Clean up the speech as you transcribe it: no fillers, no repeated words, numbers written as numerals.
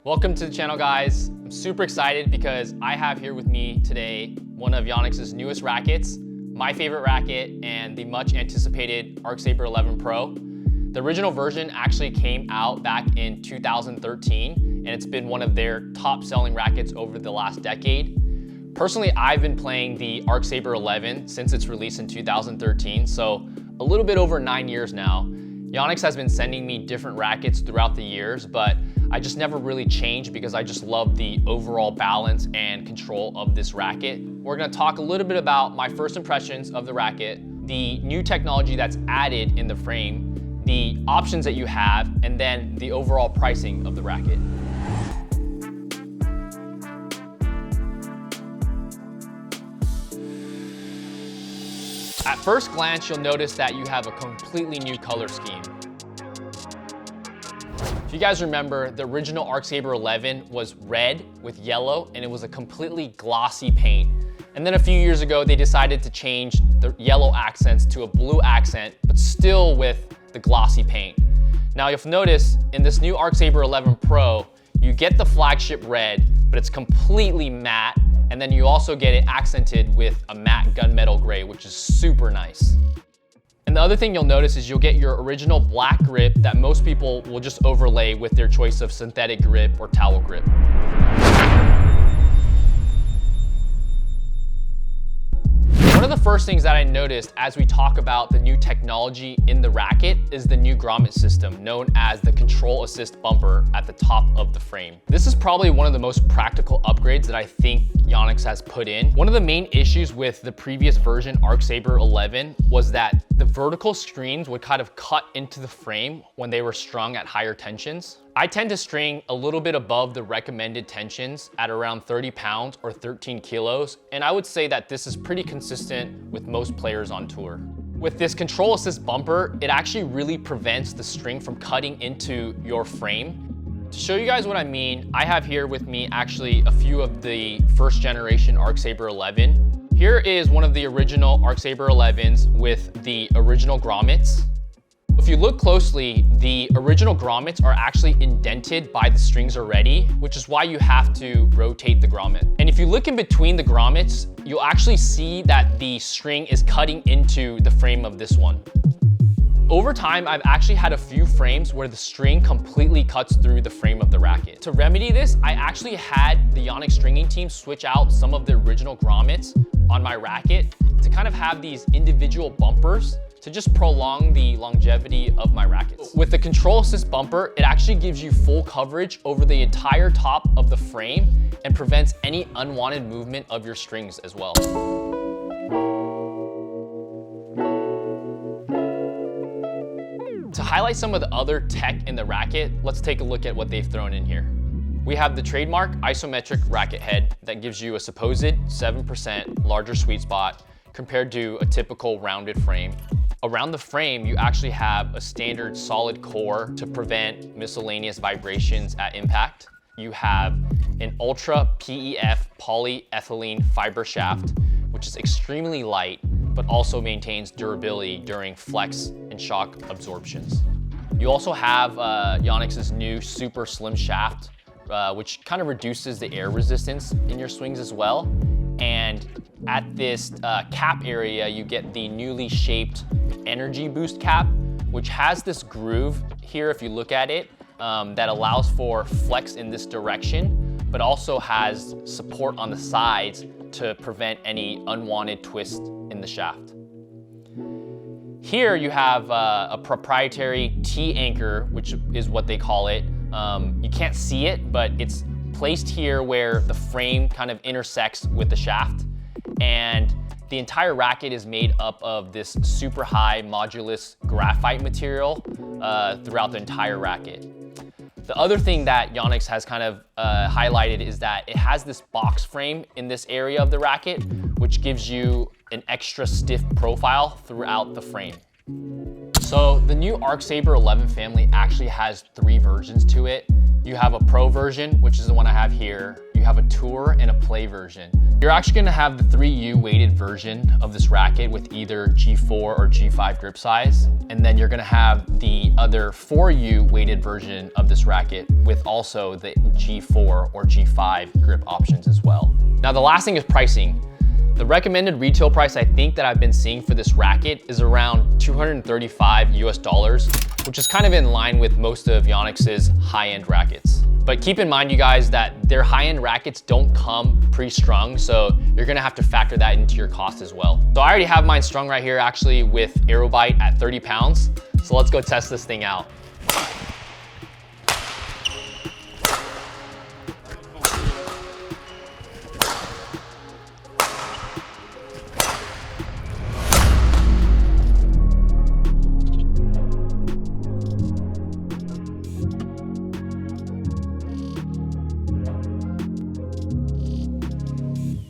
Welcome to the channel, guys. I'm super excited because I have here with me today one of Yonex's newest rackets, my favorite racket, and the much anticipated Saber 11 Pro. The original version actually came out back in 2013, and it's been one of their top selling rackets over the last decade. Personally, I've been playing the Saber 11 since its release in 2013, so a little bit over 9 years now. Yonex has been sending me different rackets throughout the years, but I just never really changed because I just love the overall balance and control of this racket. We're gonna talk a little bit about my first impressions of the racket, the new technology that's added in the frame, the options that you have, and then the overall pricing of the racket. At first glance, you'll notice that you have a completely new color scheme. If you guys remember, the original Saber 11 was red with yellow, and it was a completely glossy paint. And then a few years ago, they decided to change the yellow accents to a blue accent, but still with the glossy paint. Now you'll notice in this new Saber 11 Pro, you get the flagship red, but it's completely matte. And then you also get it accented with a matte gunmetal gray, which is super nice. And the other thing you'll notice is you'll get your original black grip that most people will just overlay with their choice of synthetic grip or towel grip. One of the first things that I noticed as we talk about the new technology in the racket is the new grommet system known as the control assist bumper at the top of the frame. This is probably one of the most practical upgrades that I think Yonex has put in. One of the main issues with the previous version Saber 11 was that the vertical screens would kind of cut into the frame when they were strung at higher tensions. I tend to string a little bit above the recommended tensions at around 30 pounds or 13 kilos, and I would say that this is pretty consistent with most players on tour. With this control assist bumper, it actually really prevents the string from cutting into your frame. To show you guys what I mean, I have here with me actually a few of the first generation Saber 11. Here is one of the original Saber 11s with the original grommets. If you look closely, the original grommets are actually indented by the strings already, which is why you have to rotate the grommet. And if you look in between the grommets, you'll actually see that the string is cutting into the frame of this one. Over time, I've actually had a few frames where the string completely cuts through the frame of the racket. To remedy this, I actually had the Yonex stringing team switch out some of the original grommets on my racket to kind of have these individual bumpers to just prolong the longevity of my rackets. With the control assist bumper, it actually gives you full coverage over the entire top of the frame and prevents any unwanted movement of your strings as well. To highlight some of the other tech in the racket, let's take a look at what they've thrown in here. We have the trademark isometric racket head that gives you a supposed 7% larger sweet spot compared to a typical rounded frame. Around the frame, you actually have a standard solid core to prevent miscellaneous vibrations at impact. You have an ultra PEF polyethylene fiber shaft, which is extremely light, but also maintains durability during flex and shock absorptions. You also have Yonex's new super slim shaft, which kind of reduces the air resistance in your swings as well. And at this cap area, you get the newly shaped energy boost cap, which has this groove here, if you look at it, that allows for flex in this direction, but also has support on the sides to prevent any unwanted twist in the shaft. Here you have a proprietary T-anchor, which is what they call it. You can't see it, but it's placed here where the frame kind of intersects with the shaft. And the entire racket is made up of this super high modulus graphite material throughout the entire racket. The other thing that Yonex has kind of highlighted is that it has this box frame in this area of the racket, which gives you an extra stiff profile throughout the frame. So the new Saber 11 family actually has 3 versions to it. You have a Pro version, which is the one I have here. You have a tour and a play version. You're actually gonna have the 3U weighted version of this racket with either G4 or G5 grip size. And then you're gonna have the other 4U weighted version of this racket with also the G4 or G5 grip options as well. Now, the last thing is pricing. The recommended retail price I think that I've been seeing for this racket is around $235 US, which is kind of in line with most of Yonex's high-end rackets. But keep in mind, you guys, that their high-end rackets don't come pre-strung, so you're gonna have to factor that into your cost as well. So I already have mine strung right here actually with Aerobite at 30 pounds. So let's go test this thing out.